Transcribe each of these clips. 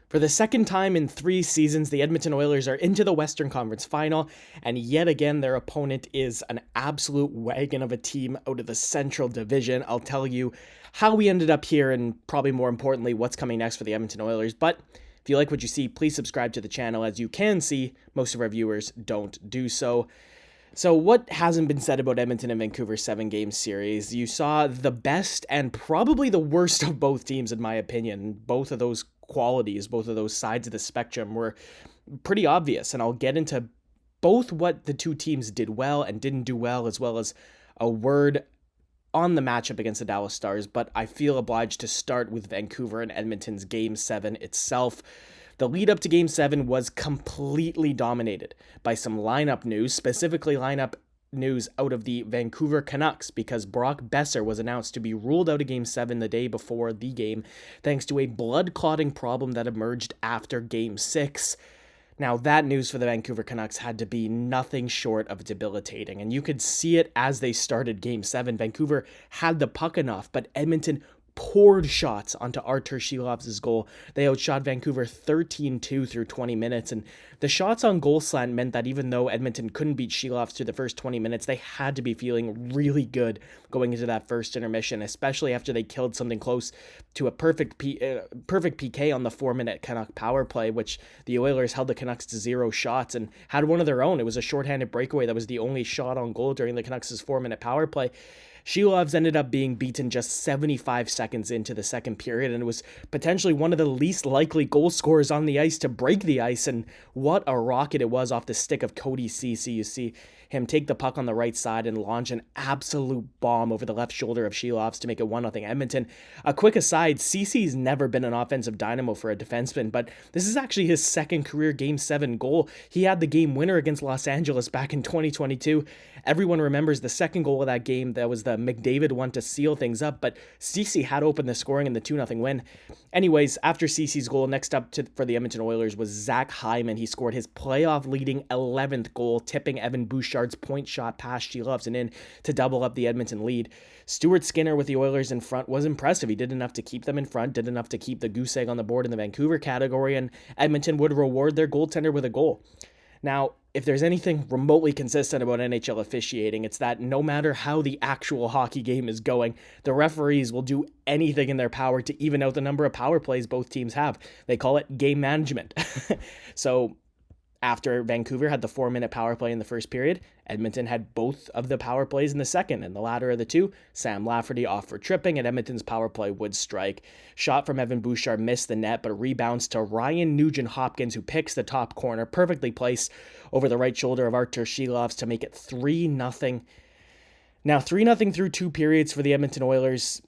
For the second time in 3 seasons, the Edmonton Oilers are into the Western Conference Final, and yet again, their opponent is an absolute wagon of a team out of the Central Division. I'll tell you how we ended up here, and probably more importantly, what's coming next for the Edmonton Oilers. But if you like what you see, please subscribe to the channel. As you can see, most of our viewers don't do so. So what hasn't been said about Edmonton and Vancouver's 7-game series? You saw the best and probably the worst of both teams, in my opinion. Both of those qualities, both of those sides of the spectrum were pretty obvious, and I'll get into both what the two teams did well and didn't do well, as well as a word on the matchup against the Dallas Stars, but I feel obliged to start with Vancouver and Edmonton's Game 7 itself. The lead up to Game 7 was completely dominated by some lineup news, specifically lineup news out of the Vancouver Canucks, because Brock Boeser was announced to be ruled out of Game 7 the day before the game, thanks to a blood clotting problem that emerged after Game 6. Now, that news for the Vancouver Canucks had to be nothing short of debilitating, and you could see it as they started Game 7. Vancouver had the puck enough, but Edmonton poured shots onto Artur Shilov's goal. They outshot Vancouver 13-2 through 20 minutes, and the shots on goal slant meant that even though Edmonton couldn't beat Shilov through the first 20 minutes, they had to be feeling really good going into that first intermission, especially after they killed something close to a perfect PK on the 4-minute Canuck power play, which the Oilers held the Canucks to 0 shots and had one of their own. It was a shorthanded breakaway that was the only shot on goal during the Canucks' 4-minute power play. Shilov's ended up being beaten just 75 seconds into the second period, and was potentially one of the least likely goal scorers on the ice to break the ice, and what a rocket it was off the stick of Cody Ceci. You see him take the puck on the right side and launch an absolute bomb over the left shoulder of Shilov's to make it 1-0 Edmonton. A quick aside, Ceci's never been an offensive dynamo for a defenseman, but this is actually his second career Game 7 goal. He had the game winner against Los Angeles back in 2022. Everyone remembers the second goal of that game. That was the McDavid one to seal things up, but Ceci had opened the scoring in the 2-0 win. Anyways, after Ceci's goal, next up for the Edmonton Oilers was Zach Hyman. He scored his playoff-leading 11th goal, tipping Evan Bouchard's point shot past Shilov's and in to double up the Edmonton lead. Stuart Skinner with the Oilers in front was impressive. He did enough to keep them in front, did enough to keep the goose egg on the board in the Vancouver category, and Edmonton would reward their goaltender with a goal. Now, if there's anything remotely consistent about NHL officiating, it's that no matter how the actual hockey game is going, the referees will do anything in their power to even out the number of power plays both teams have. They call it game management. So after Vancouver had the 4-minute power play in the first period, Edmonton had both of the power plays in the second, and the latter of the two, Sam Lafferty off for tripping, and Edmonton's power play would strike. Shot from Evan Bouchard missed the net, but rebounds to Ryan Nugent-Hopkins, who picks the top corner, perfectly placed over the right shoulder of Artur Shilov's to make it 3-0. Now, 3-0 through 2 periods for the Edmonton Oilers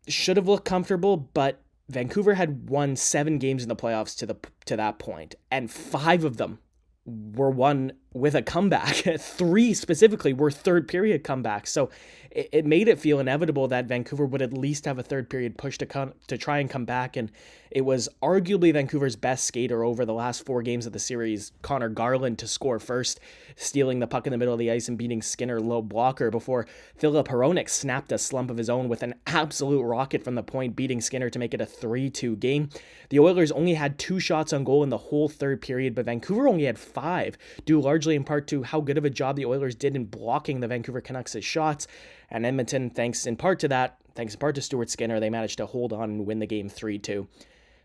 should have looked comfortable, but Vancouver had won 7 games in the playoffs to that point, and 5 of them were won with a comeback. 3 specifically were third period comebacks. So it made it feel inevitable that Vancouver would at least have a third period push to try and come back. And it was arguably Vancouver's best skater over the last 4 games of the series, Connor Garland, to score first, stealing the puck in the middle of the ice and beating Skinner low blocker before Filip Hronek snapped a slump of his own with an absolute rocket from the point, beating Skinner to make it a 3-2 game. The Oilers only had 2 shots on goal in the whole third period, but Vancouver only had 5, due largely in part to how good of a job the Oilers did in blocking the Vancouver Canucks' shots. And Edmonton, thanks in part to Stuart Skinner, they managed to hold on and win the game 3-2.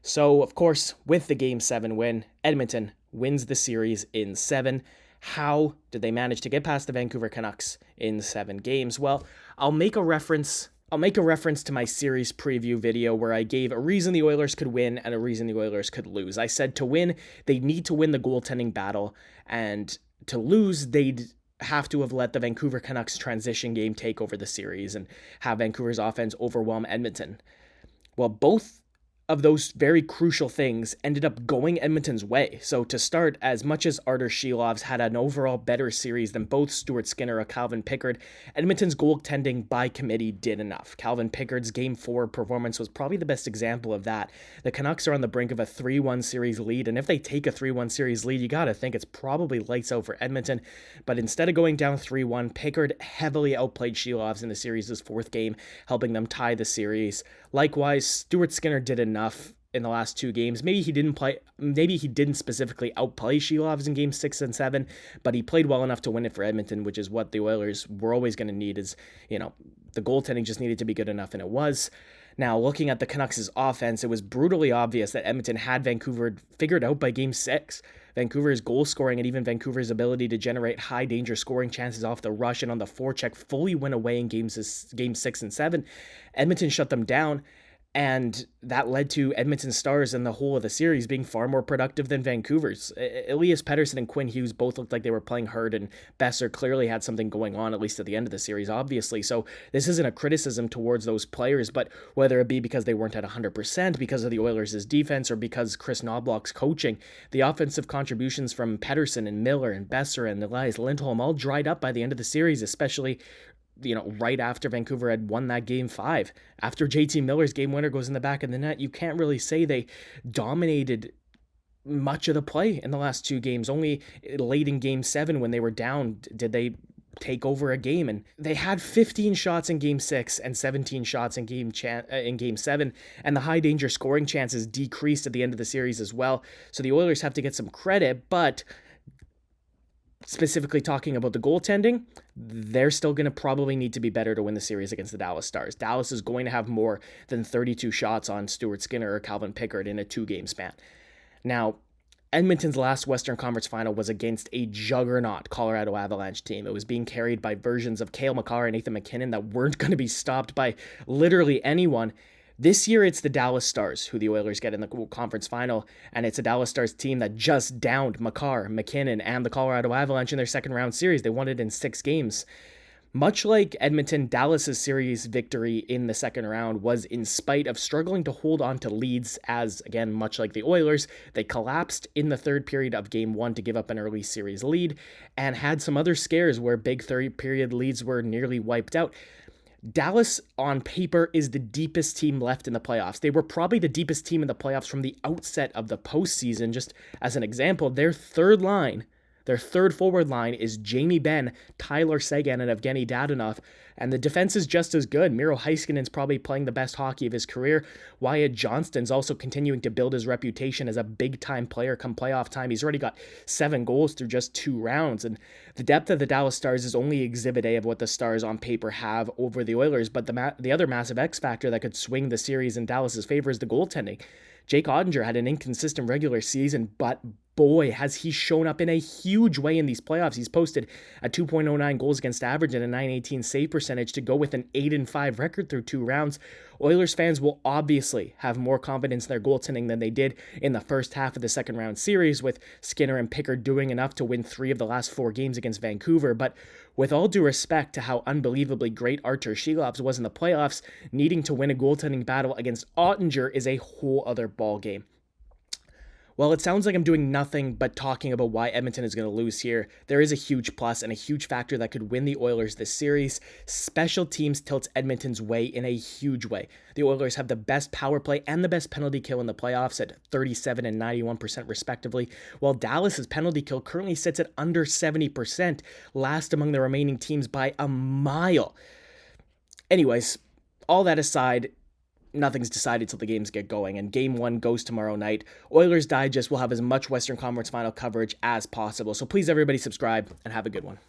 So, of course, with the Game 7 win, Edmonton wins the series in 7. How did they manage to get past the Vancouver Canucks in 7 games? Well, I'll make a reference to my series preview video where I gave a reason the Oilers could win and a reason the Oilers could lose. I said to win, they need to win the goaltending battle, and to lose, they'd have to have let the Vancouver Canucks transition game take over the series and have Vancouver's offense overwhelm Edmonton. Well, both of those very crucial things ended up going Edmonton's way. So to start, as much as Artur Shilov's had an overall better series than both Stuart Skinner or Calvin Pickard, Edmonton's goaltending by committee did enough. Calvin Pickard's Game 4 performance was probably the best example of that. The Canucks are on the brink of a 3-1 series lead, and if they take a 3-1 series lead, you gotta think it's probably lights out for Edmonton. But instead of going down 3-1, Pickard heavily outplayed Shilov's in the series' 4th game, helping them tie the series. Likewise, Stuart Skinner did enough in the last two games. Maybe he didn't specifically outplay Shilovs in games 6 and 7, but he played well enough to win it for Edmonton, which is what the Oilers were always going to need. Is, the goaltending just needed to be good enough, and it was. Now, looking at the Canucks' offense, it was brutally obvious that Edmonton had Vancouver figured out by game 6. Vancouver's goal scoring and even Vancouver's ability to generate high danger scoring chances off the rush and on the forecheck fully went away in game 6 and 7. Edmonton shut them down, and that led to Edmonton's stars in the whole of the series being far more productive than Vancouver's. Elias Pettersson and Quinn Hughes both looked like they were playing hurt, and Besser clearly had something going on, at least at the end of the series, obviously. So this isn't a criticism towards those players, but whether it be because they weren't at 100%, because of the Oilers' defense, or because Kris Knoblauch's coaching, the offensive contributions from Pettersson and Miller and Besser and Elias Lindholm all dried up by the end of the series, especially right after Vancouver had won that game 5. After JT Miller's game winner goes in the back of the net, you can't really say they dominated much of the play in the last two games. Only late in game 7 when they were down did they take over a game, and they had 15 shots in game 6 and 17 shots in game 7, and the high danger scoring chances decreased at the end of the series as well. So the Oilers have to get some credit, but specifically talking about the goaltending, they're still going to probably need to be better to win the series against the Dallas Stars. Dallas is going to have more than 32 shots on Stuart Skinner or Calvin Pickard in a 2-game span. Now, Edmonton's last Western Conference final was against a juggernaut Colorado Avalanche team. It was being carried by versions of Cale Makar and Nathan MacKinnon that weren't going to be stopped by literally anyone. This year, it's the Dallas Stars who the Oilers get in the conference final, and it's a Dallas Stars team that just downed Makar, MacKinnon, and the Colorado Avalanche in their second round series. They won it in 6 games. Much like Edmonton, Dallas's series victory in the second round was in spite of struggling to hold on to leads, as, again, much like the Oilers, they collapsed in the third period of game 1 to give up an early series lead, and had some other scares where big third period leads were nearly wiped out. Dallas, on paper, is the deepest team left in the playoffs. They were probably the deepest team in the playoffs from the outset of the postseason. Just as an example, their third forward line is Jamie Benn, Tyler Seguin, and Evgeny Dadonov, and the defense is just as good. Miro Heiskanen's probably playing the best hockey of his career. Wyatt Johnston's also continuing to build his reputation as a big-time player come playoff time. He's already got 7 goals through just 2 rounds, and the depth of the Dallas Stars is only Exhibit A of what the Stars on paper have over the Oilers, but the other massive X factor that could swing the series in Dallas's favor is the goaltending. Jake Ottinger had an inconsistent regular season, but boy, has he shown up in a huge way in these playoffs. He's posted a 2.09 goals against average and a 918 save percentage to go with an 8-5 record through 2 rounds. Oilers fans will obviously have more confidence in their goaltending than they did in the first half of the second round series, with Skinner and Pickard doing enough to win 3 of the last 4 games against Vancouver. But with all due respect to how unbelievably great Artur Shilovs was in the playoffs, needing to win a goaltending battle against Ottinger is a whole other ballgame. Well, it sounds like I'm doing nothing but talking about why Edmonton is going to lose here. There is a huge plus and a huge factor that could win the Oilers this series. Special teams tilts Edmonton's way in a huge way. The Oilers have the best power play and the best penalty kill in the playoffs at 37 and 91% respectively, while Dallas's penalty kill currently sits at under 70%, last among the remaining teams by a mile. Anyways, all that aside, nothing's decided till the games get going, and Game 1 goes tomorrow night. Oilers Digest will have as much Western Conference Final coverage as possible, so please everybody subscribe and have a good one.